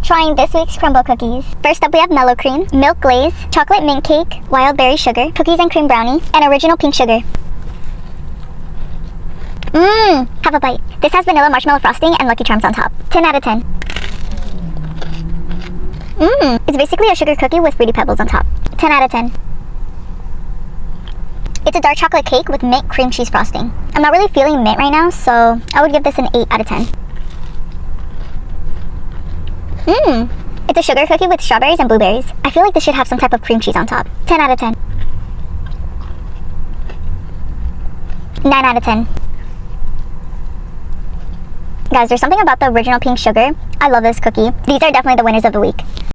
Trying this week's Crumbl cookies. First up we have mellow cream, milk glaze, chocolate mint cake, wild berry sugar, cookies and cream brownie, and original pink sugar. Have a bite. This has vanilla marshmallow frosting and Lucky Charms on top. 10 out of 10. It's basically a sugar cookie with fruity pebbles on top. 10 out of 10. It's a dark chocolate cake with mint cream cheese frosting. I'm not really feeling mint right now, so I would give this an 8 out of 10. It's a sugar cookie with strawberries and blueberries. I feel like this should have some type of cream cheese on top. 10 out of 10. 9 out of 10. Guys, there's something about the original pink sugar. I love this cookie. These are definitely the winners of the week.